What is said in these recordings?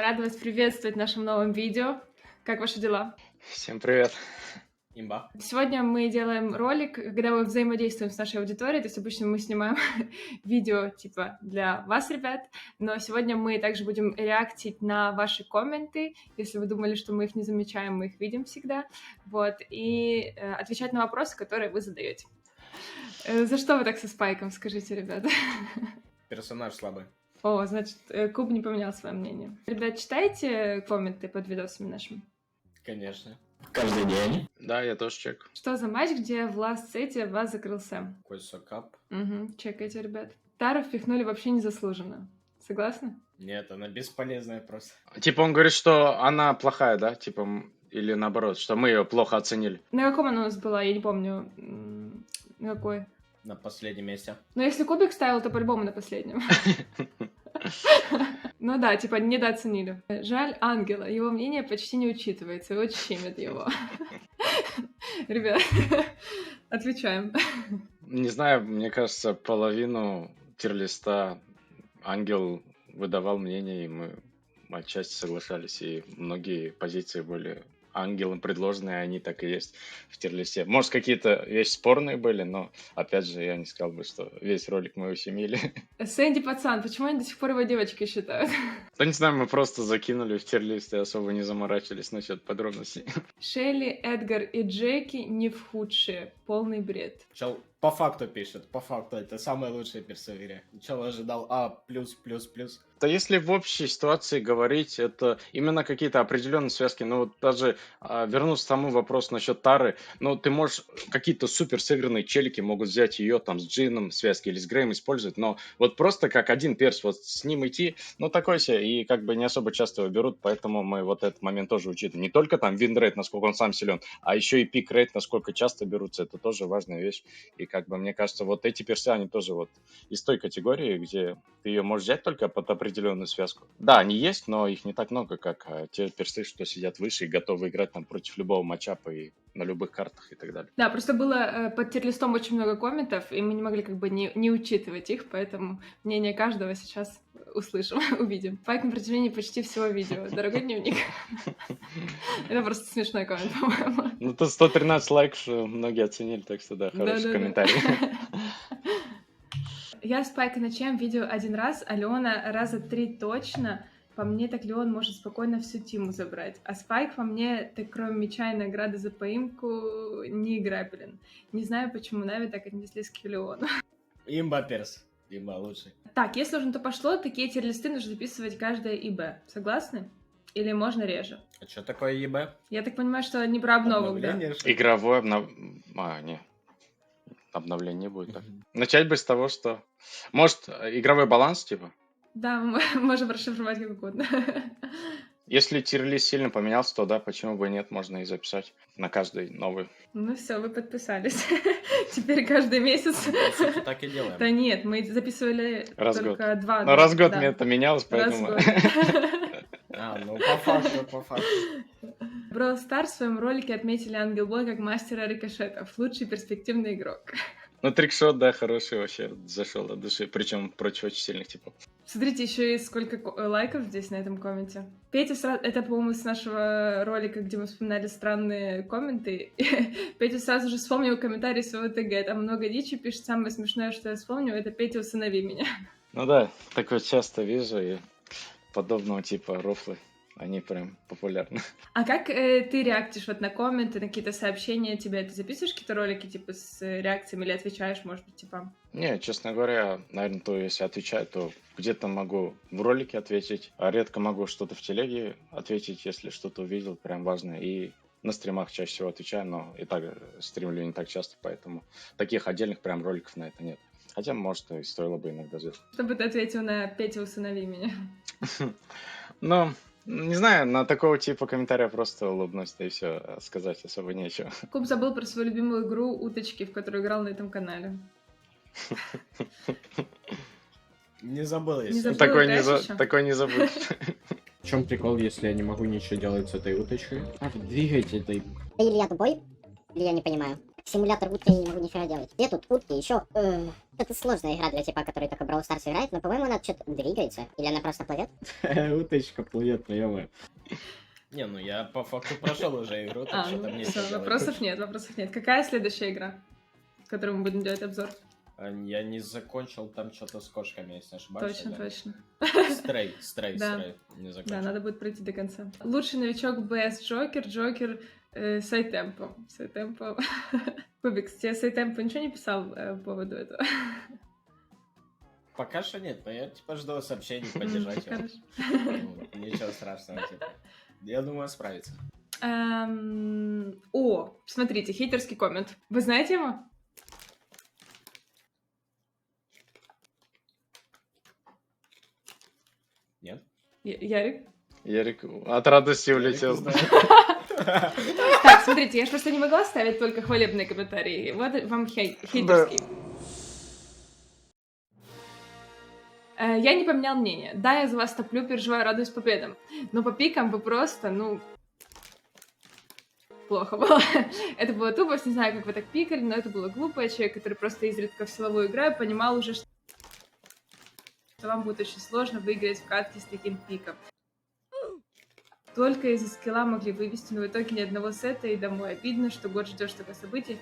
Рада вас приветствовать в нашем новом видео. Как ваши дела? Всем привет. Имба. Сегодня мы делаем ролик, когда мы взаимодействуем с нашей аудиторией. То есть обычно мы снимаем видео типа для вас, ребят, но сегодня мы также будем реактить на ваши комменты. Если вы думали, что мы их не замечаем, мы их видим всегда. Вот, и отвечать на вопросы, которые вы задаете. За что вы так со Спайком, скажите, ребята? Персонаж слабый. О, значит, Куб не поменял свое мнение. Ребят, читайте комменты под видосами нашими? Конечно. Каждый день. Да, я тоже чек. Что за матч, где в last сете вас закрыл Сэм? Какой сокап? Угу, чекайте, ребят. Тару впихнули вообще незаслуженно. Согласны? Нет, она бесполезная просто. Типа он говорит, что она плохая, да? Типа, или наоборот, что мы ее плохо оценили. На каком она у нас была? Я не помню. На какой? На последнем месте. Но если Кубик ставил, то по-любому на последнем. Ну да, типа недооценили. Жаль Ангела, его мнение почти не учитывается, и очень щемит его. Ребят, отвечаем. Не знаю, мне кажется, половину тир-листа Ангел выдавал мнение, и мы отчасти соглашались, и многие позиции были Ангелом предложенные, они так и есть в тир-листе. Может, какие-то вещи спорные были, но, опять же, я не сказал бы, что весь ролик мы ущемили. Сэнди пацан, почему они до сих пор его девочкой считают? Да не знаю, мы просто закинули в тир-лист и особо не заморачивались насчет подробностей. Шелли, Эдгар и Джеки не в худшие. Полный бред. Чел по факту пишет, по факту. Это самая лучшая перса в игре. Чел ожидал плюс. Да если в общей ситуации говорить, это именно какие-то определенные связки. Ну, вот даже вернуться к тому вопросу насчет Тары, ну, ты можешь, какие-то супер сыгранные челики могут взять ее там с Джином связки или с Греем использовать, но вот просто как один перс, вот с ним идти, ну, такой себе, и как бы не особо часто его берут, поэтому мы вот этот момент тоже учитываем. Не только там винрейт, насколько он сам силен, а еще и пик-рейт, насколько часто берутся, это тоже важная вещь. И как бы мне кажется, вот эти персы, они тоже вот из той категории, где ты ее можешь взять только под определенную связку. Да, они есть, но их не так много, как те персы, что сидят выше и готовы играть там против любого матчапа и на любых картах и так далее. Да, просто было под тир-листом очень много комментов, и мы не могли как бы не учитывать их, поэтому мнение каждого сейчас услышим, увидим. Спайк на протяжении почти всего видео. Дорогой дневник. Это просто смешной коммент, по-моему. Ну, тут 113 лайков, что многие оценили, так что да, хороший комментарий. Я Спайка на чем видел один раз, а Леона раза 3 точно. По мне, так Леон может спокойно всю тиму забрать. А Спайк, по мне, так кроме мяча и награды за поимку, не играбелен. Не знаю, почему Нави так отнеслись к Леону. Имба перс. Имба лучший. Так, если уже на то пошло, такие тир-листы нужно записывать каждое ИБ. Согласны? Или можно реже? А что такое ЕБ? Я так понимаю, что не про обновок, да? Игровой не. Обновление будет, так. Начать бы с того, что... Может, игровой баланс, типа? Да, мы можем расшифровать как угодно. Если тир-лист сильно поменялся, то да, почему бы и нет, можно и записать на каждый новый. Ну все, вы подписались. Теперь каждый месяц. Так и делаем. Да нет, мы записывали Раз только год. 2. Но раз в год да. мне это менялось, поэтому... Ну по факту. Brawl Stars в своем ролике отметили Ангелбой как мастера рикошетов. Лучший перспективный игрок. Ну, трикшот, да, хороший вообще, зашел от души, причем против очень сильных типов. Смотрите, еще и сколько лайков здесь на этом комменте. Петя сразу... Это, по-моему, с нашего ролика, где мы вспоминали странные комменты. Петя сразу же вспомнил комментарий своего ТГ. Там много дичи пишет. Самое смешное, что я вспомнил, это Петя, усынови меня. Ну да, такое часто вижу, и подобного типа рофлы. Они прям популярны. А как ты реактишь вот на комменты, на какие-то сообщения тебе? Ты записываешь какие-то ролики типа с реакциями или отвечаешь, может быть, типа? Не, честно говоря, наверное, то если отвечаю, то где-то могу в ролике ответить, а редко могу что-то в телеге ответить, если что-то увидел прям важное. И на стримах чаще всего отвечаю, но и так стримлю не так часто, поэтому таких отдельных прям роликов на это нет. Хотя, может, и стоило бы иногда сделать. Чтобы ты ответил на Петя, усынови меня. Ну... Не знаю, на такого типа комментария просто улыбнусь, да и все, сказать особо нечего. Куб забыл про свою любимую игру «Уточки», в которую играл на этом канале. Не забыл, Не если. забыл, Такой не забудь. В чем прикол, если я не могу ничего делать с этой уточкой? Как двигать этой... Или я тупой, или я не понимаю. Симулятор утки, я не могу нифига делать. Где тут утки еще? Это сложная игра для типа, который только Brawl Stars играет, но, по-моему, она что-то двигается. Или она просто плывет? Уточка плывет, ну ё-моё. Не, ну я по факту прошел уже игру, так что там нечего всё, делать. вопросов нет. Какая следующая игра, в которой мы будем делать обзор? Я не закончил там что-то с кошками, если не ошибаюсь. Точно. Стрей. Да. Не Да, закончил. надо будет пройти до конца. Лучший новичок БС Джокер, Сайтемпо. Кубикс, тебе Сайтемпо ничего не писал по поводу этого? Пока что нет, но я типа жду сообщений поддержать его. Хорошо. Ну, ничего страшного, типа. Я думаю, справится. Смотрите, хейтерский коммент. Вы знаете его? Нет? Ярик? Ярик от радости улетел. Так, смотрите, я же просто не могла ставить только хвалебные комментарии. Вот вам хейтерский. Я не поменял мнение. Да, я за вас топлю, переживаю, радуюсь победам. Но по пикам вы просто, плохо было. Это было тупо, не знаю, как вы так пикали, но это было глупо. Человек, который просто изредка в силовую играю, понимал уже, что вам будет очень сложно выиграть в катке с таким пиком. Только из-за скилла могли вывести, но в итоге ни одного сета и домой. Обидно, что год ждешь такое событие.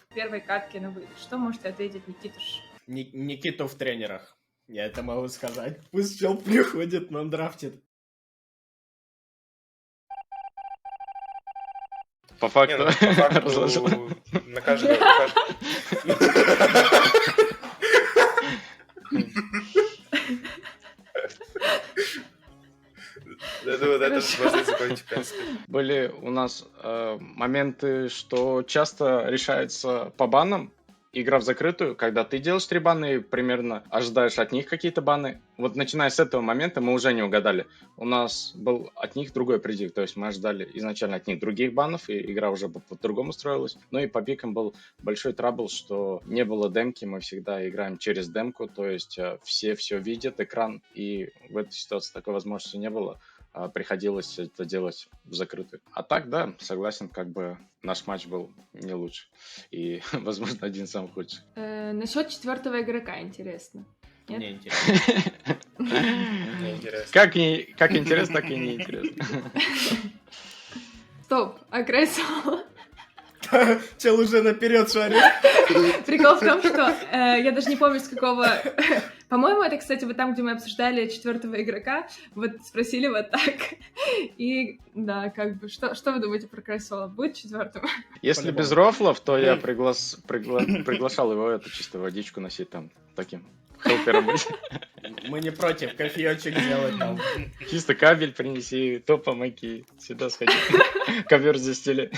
В первой катке на вылет. Что можете ответить, Никитуш? Никиту в тренерах. Я это могу сказать. Пусть чел приходит, но драфтит. По факту. Не, ну, по факту разложил. на каждого. Я думаю, это можно закончить, в принципе. Были у нас моменты, что часто решается по банам. Игра в закрытую, когда ты делаешь 3 бана и примерно ожидаешь от них какие-то баны. Вот начиная с этого момента мы уже не угадали. У нас был от них другой предикт, то есть мы ожидали изначально от них других банов, и игра уже по-другому строилась. Ну и по пикам был большой трабл, что не было демки, мы всегда играем через демку, то есть все видят экран, и в этой ситуации такой возможности не было. Приходилось это делать в закрытую. А так, да, согласен, как бы наш матч был не лучше. И, возможно, один из самых худших. Насчет 4-го игрока интересно. Нет? Мне интересно. Мне интересно. Как интересно, так и неинтересно. Стоп, агрессор. Чел уже наперед шарит. Прикол в том, что я даже не помню, с какого... По-моему, это, кстати, вот там, где мы обсуждали 4-го игрока, вот спросили вот так. И, да, как бы, что вы думаете про Крайсола? Будет 4-м? Если По-любому. без рофлов, то я приглашал его эту чисто водичку носить там, таким хелпером быть. Мы не против, кофеечек сделать там. Чисто кабель принеси, то помоги, сюда сходи, ковер застели.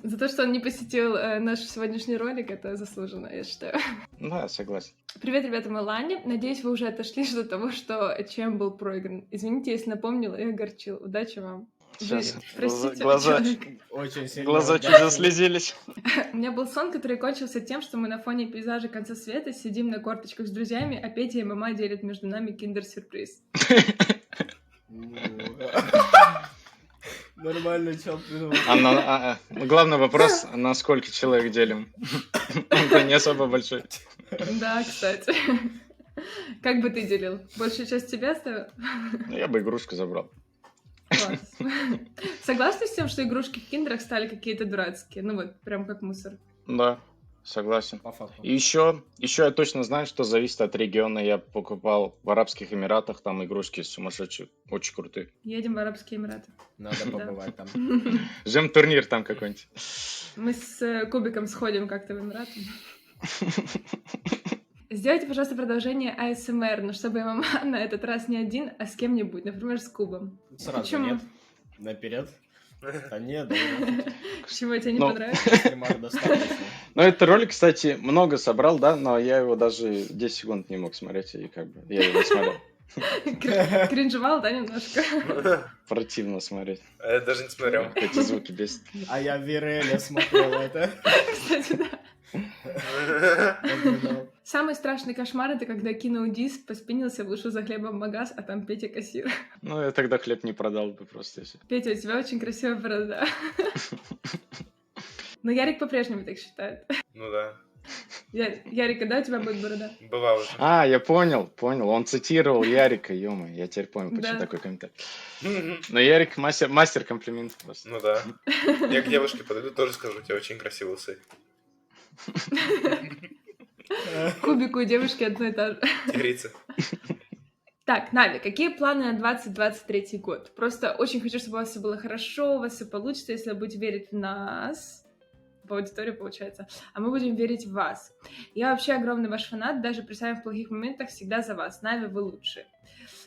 За то, что он не посетил наш сегодняшний ролик, это заслуженно, я считаю. Да, согласен. Привет, ребята, мы Лани. Надеюсь, вы уже отошли до того, что чем был проигран. Извините, если напомнила и огорчил. Удачи вам. Сейчас Простите, глаза человек. Очень сильно. чуть удачно. заслезились. У меня был сон, который кончился тем, что мы на фоне пейзажа конца света сидим на корточках с друзьями, а Петя и мама делят между нами киндер-сюрприз. Нормально, чел придумал. Главный вопрос, на сколько человек делим? Это не особо большой. Да, кстати. Как бы ты делил? Большую часть тебя оставил? Ну, я бы игрушку забрал. Класс. Согласны с тем, что игрушки в киндерах стали какие-то дурацкие? Ну вот, прям как мусор. Да, согласен. По факту. И еще я точно знаю, что зависит от региона. Я покупал в Арабских Эмиратах, там игрушки сумасшедшие, очень крутые. Едем в Арабские Эмираты. Надо побывать там. Ждем турнир там какой-нибудь. Мы с Кубиком сходим как-то в Эмираты. Сделайте, пожалуйста, продолжение АСМР, но чтобы ММА на этот раз не один, а с кем-нибудь, например, с Кубом. Сразу Почему? нет. Наперед. Да нет, да. Чего тебе не Ну. понравилось? Стримар достаточно. Ну, этот ролик, кстати, много собрал, да, но я его даже 10 секунд не мог смотреть, и как бы я его не смотрел. Кринжевал, да, немножко? Противно смотреть. А я даже не смотрел. Эти звуки бесят. А я Виреля смотрел это. Кстати, да. Самый страшный кошмар — это когда кинул диск, поспинился, вышел за хлебом в магаз, а там Петя кассир. Ну, я тогда хлеб не продал бы просто. Если. Петя, у тебя очень красивая борода. Но Ярик по-прежнему так считает. Ну да, Ярик, когда у тебя будет борода? была уже. А, я понял. Он цитировал Ярика, ё я теперь понял, почему Да. такой комментарий. Но Ярик мастер комплиментов просто. Ну да. Я к девушке подойду, тоже скажу, у тебя очень красивый усы. Кубику и девушке одно и то же. Тигрица. Так, Нави, какие планы на 2023 год? Просто очень хочу, чтобы у вас все было хорошо, у вас все получится, если вы будете верить в нас, в аудиторию, получается, а мы будем верить в вас. Я вообще огромный ваш фанат, даже при самых плохих моментах всегда за вас. Нави, вы лучшие.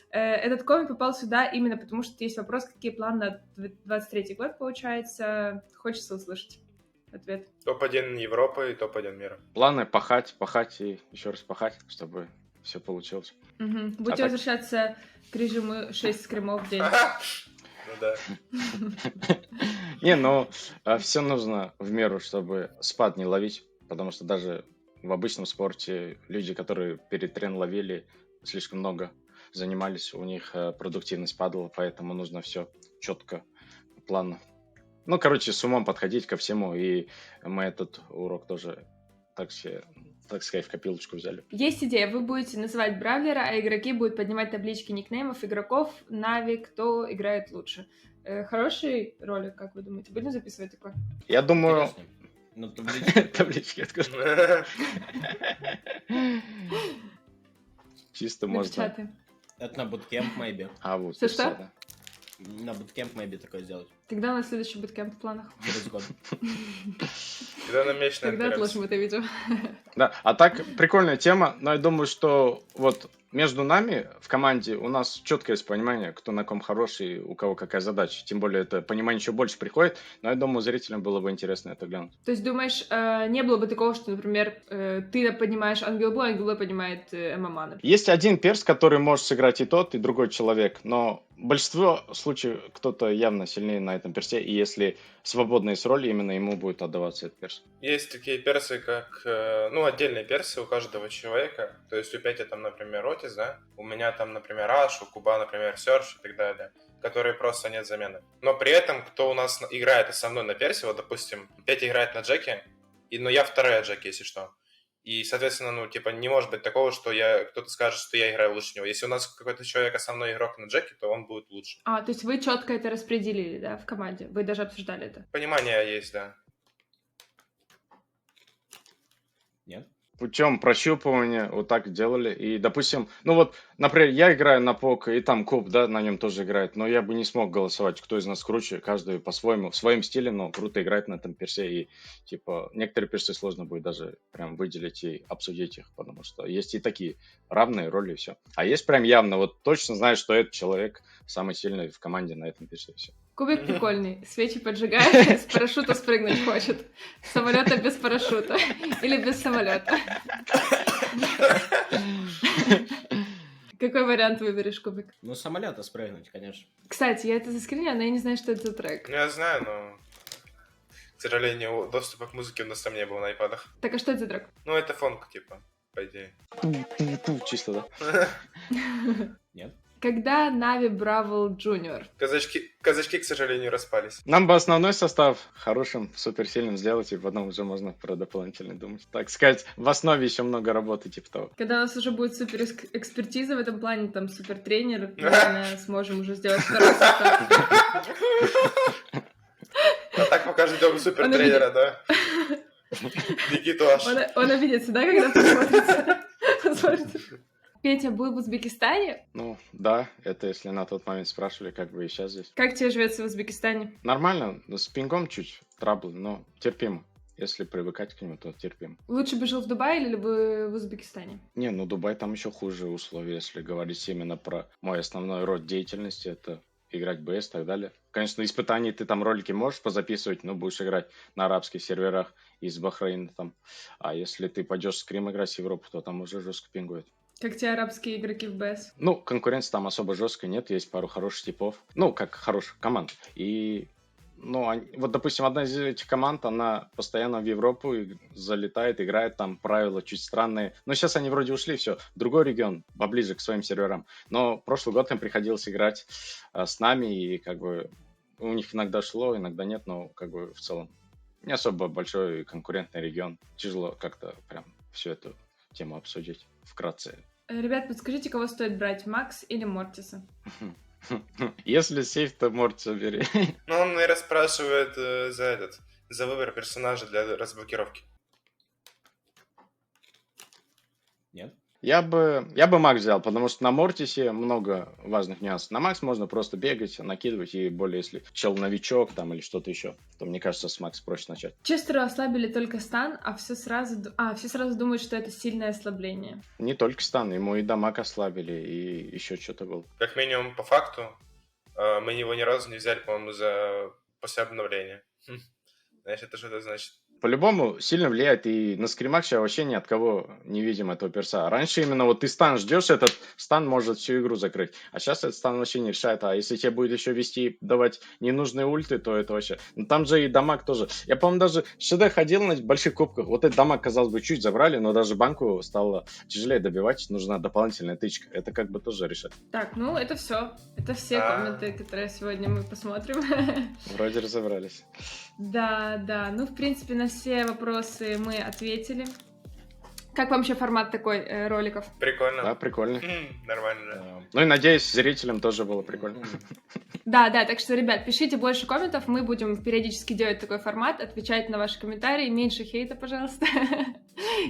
Этот коммент попал сюда именно потому, что есть вопрос, какие планы на 2023 год, получается. Хочется услышать ответ. Топ-1 Европы и топ-1 мира. Планы пахать и еще раз пахать, чтобы все получилось. Угу. Будете так? возвращаться к режиму 6 скримов в день. Ну да. Не, ну, все нужно в меру, чтобы спад не ловить, потому что даже в обычном спорте люди, которые перед трен ловили, слишком много занимались, у них продуктивность падала, поэтому нужно все четко, плавно. Ну, короче, с умом подходить ко всему, и мы этот урок тоже, так сказать, в копилочку взяли. Есть идея, вы будете называть бравлера, а игроки будут поднимать таблички никнеймов игроков, Нави, кто играет лучше. Хороший ролик, как вы думаете? Будем записывать такой? Я думаю... Интересно. Ну, таблички. Таблички откуда? Чисто можно... Напечатаем. Это на буткемп, maybe. А, вот. Что, что? да. На буткемп, maybe, такое сделать. Когда у нас следующий буткемп в планах? Через год. Когда на меч Тогда отложим это видео. Да, а так, прикольная тема, но я думаю, что вот между нами в команде у нас четкое есть понимание, кто на ком хороший, у кого какая задача. Тем более это понимание еще больше приходит, но я думаю, зрителям было бы интересно это глянуть. То есть, думаешь, не было бы такого, что, например, ты поднимаешь Ангелбой, Ангелбой поднимает ММА, например? Есть один перс, который может сыграть и тот, и другой человек, но большинство случаев кто-то явно сильнее на этом персе, и если свободно есть роль, именно ему будет отдаваться этот перс. Есть такие персы, как, ну, отдельные персы у каждого человека. То есть у Пети там, например, Отис, да? У меня там, например, Аш, у Куба, например, Серж и так далее. Которые просто нет замены. Но при этом, кто у нас играет со мной на персе, вот, допустим, Петя играет на Джеке, но я вторая Джеки, если что. И, соответственно, ну, типа, не может быть такого, что кто-то скажет, что я играю лучше него. Если у нас какой-то человек основной игрок на Джеке, то он будет лучше. А, то есть вы четко это распределили, да, в команде? Вы даже обсуждали это? Понимание есть, да. Нет? Путем прощупывания вот так делали. И, допустим, ну вот, например, я играю на ПОК, и там Куб, да, на нем тоже играет, но я бы не смог голосовать, кто из нас круче, каждый по-своему, в своем стиле, но круто играет на этом персе, и, типа, некоторые персы сложно будет даже прям выделить и обсудить их, потому что есть и такие равные роли, и все. А есть прям явно, вот точно знаешь, что этот человек самый сильный в команде на этом персе, и все. Кубик прикольный, свечи поджигает, с парашюта спрыгнуть хочет. С самолета без парашюта. Или без самолета. Какой вариант выберешь, Кубик? Ну, с самолета спрыгнуть, конечно. Кстати, я это заскринила, но я не знаю, что это за трек. Ну, я знаю, но, к сожалению, доступа к музыке у нас там не было на айпадах. Так, а что это за трек? Ну, это фонк, типа, по идее. Чисто, да? Нет? Когда Нави Бравл Джуниор? Казачки, к сожалению, распались. Нам бы основной состав хорошим, суперсильным сделать, и потом уже можно про дополнительный думать. Так сказать, в основе еще много работы, типа того. Когда у нас уже будет супер экспертиза в этом плане, там супер тренер, наверное, сможем уже сделать второй состав. А так пока ждем супер тренера, да? Никиту аж. Он обидится, да, когда посмотрится? Петя был в Узбекистане? Ну, да, это если на тот момент спрашивали, как бы и сейчас здесь. Как тебе живется в Узбекистане? Нормально, с пингом чуть траблы, но терпимо. Если привыкать к нему, то терпимо. Лучше бы жил в Дубае или бы в Узбекистане? Не, ну Дубай там еще хуже условия, если говорить именно про мой основной род деятельности, это играть в БС и так далее. Конечно, испытаний ты там ролики можешь позаписывать, но будешь играть на арабских серверах из Бахрейна там. А если ты пойдешь скрим играть в Европу, то там уже жестко пингует. Как те арабские игроки в БС? Ну, конкуренции там особо жесткой нет, есть пару хороших типов. Ну, как хороших команд. И, ну, вот, допустим, одна из этих команд, она постоянно в Европу залетает, играет, там правила чуть странные. Но сейчас они вроде ушли, все, в другой регион, поближе к своим серверам. Но прошлый год им приходилось играть с нами, и как бы у них иногда шло, иногда нет, но как бы в целом Не особо большой конкурентный регион. Тяжело как-то прям всю эту тему обсудить вкратце. Ребят, подскажите, кого стоит брать, Макс или Мортиса? Если сейф, то Мортиса бери. Ну, он, наверное, спрашивает за выбор персонажа для разблокировки. Нет? Я бы Макс взял, потому что на Мортисе много важных нюансов. На Макс можно просто бегать, накидывать, и более если чел новичок там или что-то еще, то мне кажется, с Макс проще начать. Честеру ослабили только стан, все сразу думают, что это сильное ослабление. Не только стан, ему и дамаг ослабили, и еще что-то было. Как минимум, по факту, мы его ни разу не взяли, по-моему, после обновления. Знаешь, это что это значит? По-любому сильно влияет, и на скримах сейчас вообще ни от кого не видим этого перса. Раньше именно вот ты стан ждешь, этот стан может всю игру закрыть. А сейчас этот стан вообще не решает. А если тебе будет еще вести, давать ненужные ульты, то это вообще... Ну там же и дамаг тоже. Я, по-моему, даже в ШД ходил на больших кубках. Вот этот дамаг, казалось бы, чуть забрали, но даже банку стало тяжелее добивать. Нужна дополнительная тычка. Это как бы тоже решает. Так, ну это все. Это все комменты, которые сегодня мы посмотрим. Вроде разобрались. Да. Ну, в принципе, на все вопросы мы ответили. Как вам вообще формат такой роликов? Прикольно. Да, прикольно. Нормально, да. Ну и надеюсь, зрителям тоже было прикольно. Да, так что, ребят, пишите больше комментов, мы будем периодически делать такой формат, отвечать на ваши комментарии, меньше хейта, пожалуйста,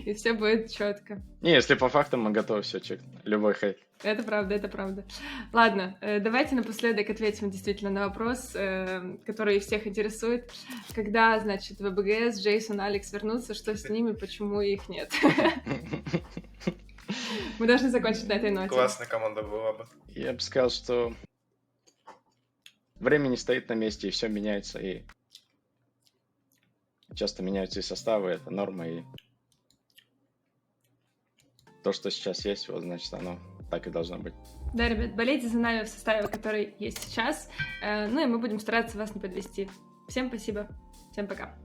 и все будет четко. Не, если по фактам, мы готовы все чекнуть. Любой хейт. Это правда. Ладно, давайте напоследок ответим действительно на вопрос, который всех интересует. Когда, значит, ВБГС, Джейсон, Алекс вернутся, что с ними, почему их нет? Мы должны закончить на этой ноте. Классная команда была бы. Я бы сказал, что время не стоит на месте, и все меняется, и часто меняются и составы, это норма, и то, что сейчас есть, вот, значит, оно так и должно быть. Да, ребят, болейте за нами в составе, который есть сейчас, ну и мы будем стараться вас не подвести. Всем спасибо, всем пока.